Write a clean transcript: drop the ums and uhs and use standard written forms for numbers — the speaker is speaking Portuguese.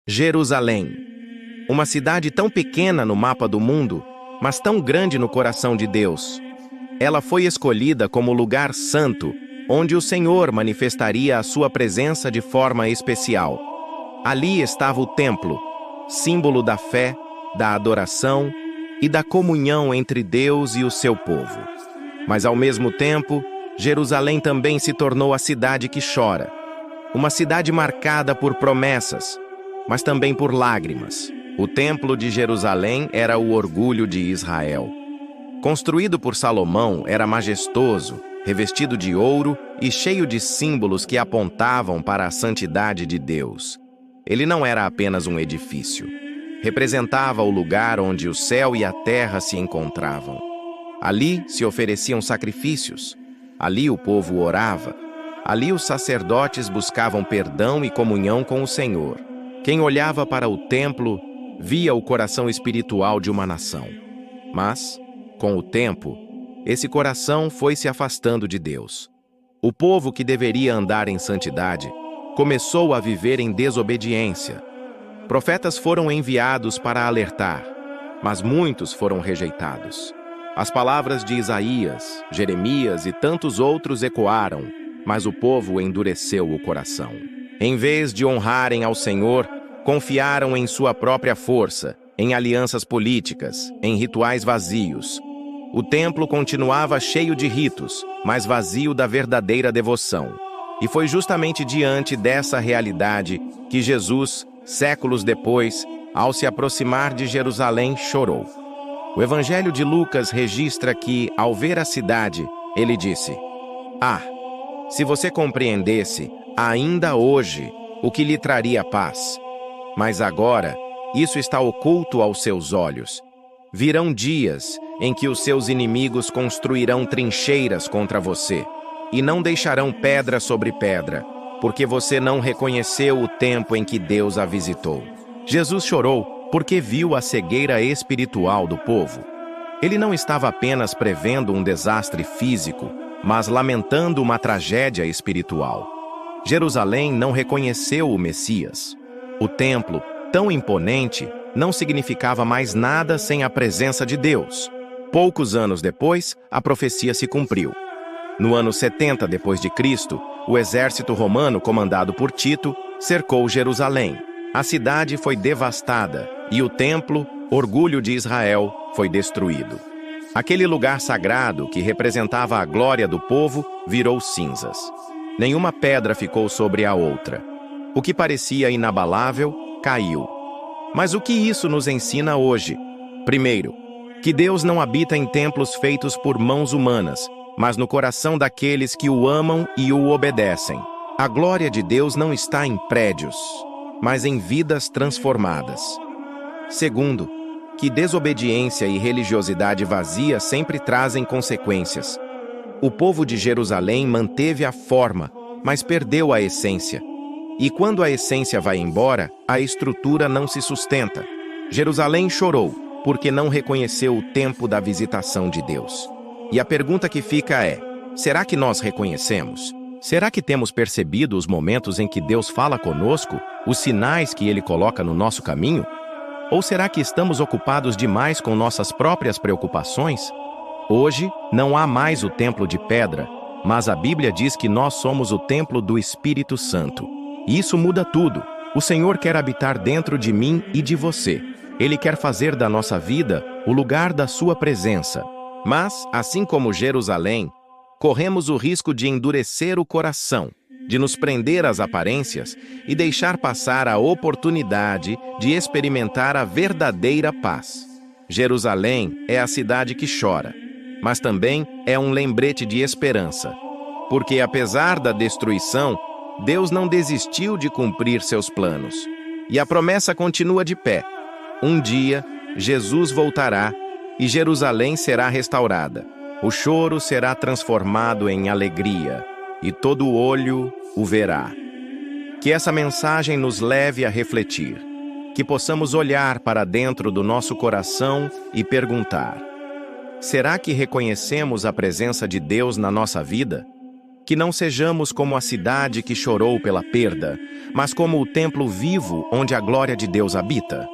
Jerusalém. Uma cidade tão pequena no mapa do mundo, mas tão grande no coração de Deus. Ela foi escolhida como lugar santo, onde o Senhor manifestaria a sua presença de forma especial. Ali estava o templo, símbolo da fé, da adoração e da comunhão entre Deus e o seu povo. Mas ao mesmo tempo, Jerusalém também se tornou a cidade que chora. Uma cidade marcada por promessas, mas também por lágrimas. O Templo de Jerusalém era o orgulho de Israel. Construído por Salomão, era majestoso, revestido de ouro e cheio de símbolos que apontavam para a santidade de Deus. Ele não era apenas um edifício. Representava o lugar onde o céu e a terra se encontravam. Ali se ofereciam sacrifícios. Ali o povo orava. Ali os sacerdotes buscavam perdão e comunhão com o Senhor. Quem olhava para o templo via o coração espiritual de uma nação. Mas, com o tempo, esse coração foi se afastando de Deus. O povo que deveria andar em santidade começou a viver em desobediência. Profetas foram enviados para alertar, mas muitos foram rejeitados. As palavras de Isaías, Jeremias e tantos outros ecoaram, mas o povo endureceu o coração. Em vez de honrarem ao Senhor, confiaram em sua própria força, em alianças políticas, em rituais vazios. O templo continuava cheio de ritos, mas vazio da verdadeira devoção. E foi justamente diante dessa realidade que Jesus, séculos depois, ao se aproximar de Jerusalém, chorou. O Evangelho de Lucas registra que, ao ver a cidade, ele disse: "Ah, se você compreendesse, ainda hoje, o que lhe traria paz. Mas agora, isso está oculto aos seus olhos. Virão dias em que os seus inimigos construirão trincheiras contra você, e não deixarão pedra sobre pedra, porque você não reconheceu o tempo em que Deus a visitou." Jesus chorou porque viu a cegueira espiritual do povo. Ele não estava apenas prevendo um desastre físico, mas lamentando uma tragédia espiritual. Jerusalém não reconheceu o Messias. O templo, tão imponente, não significava mais nada sem a presença de Deus. Poucos anos depois, a profecia se cumpriu. No ano 70 d.C., o exército romano, comandado por Tito, cercou Jerusalém. A cidade foi devastada e o templo, orgulho de Israel, foi destruído. Aquele lugar sagrado, que representava a glória do povo, virou cinzas. Nenhuma pedra ficou sobre a outra. O que parecia inabalável, caiu. Mas o que isso nos ensina hoje? Primeiro, que Deus não habita em templos feitos por mãos humanas, mas no coração daqueles que o amam e o obedecem. A glória de Deus não está em prédios, mas em vidas transformadas. Segundo, que desobediência e religiosidade vazia sempre trazem consequências. O povo de Jerusalém manteve a forma, mas perdeu a essência. E quando a essência vai embora, a estrutura não se sustenta. Jerusalém chorou, porque não reconheceu o tempo da visitação de Deus. E a pergunta que fica é: será que nós reconhecemos? Será que temos percebido os momentos em que Deus fala conosco, os sinais que Ele coloca no nosso caminho? Ou será que estamos ocupados demais com nossas próprias preocupações? Hoje, não há mais o templo de pedra, mas a Bíblia diz que nós somos o templo do Espírito Santo. E isso muda tudo. O Senhor quer habitar dentro de mim e de você. Ele quer fazer da nossa vida o lugar da sua presença. Mas, assim como Jerusalém, corremos o risco de endurecer o coração, de nos prender às aparências e deixar passar a oportunidade de experimentar a verdadeira paz. Jerusalém é a cidade que chora, mas também é um lembrete de esperança. Porque, apesar da destruição, Deus não desistiu de cumprir seus planos. E a promessa continua de pé. Um dia, Jesus voltará e Jerusalém será restaurada. O choro será transformado em alegria, e todo olho o verá. Que essa mensagem nos leve a refletir, que possamos olhar para dentro do nosso coração e perguntar: será que reconhecemos a presença de Deus na nossa vida? Que não sejamos como a cidade que chorou pela perda, mas como o templo vivo onde a glória de Deus habita.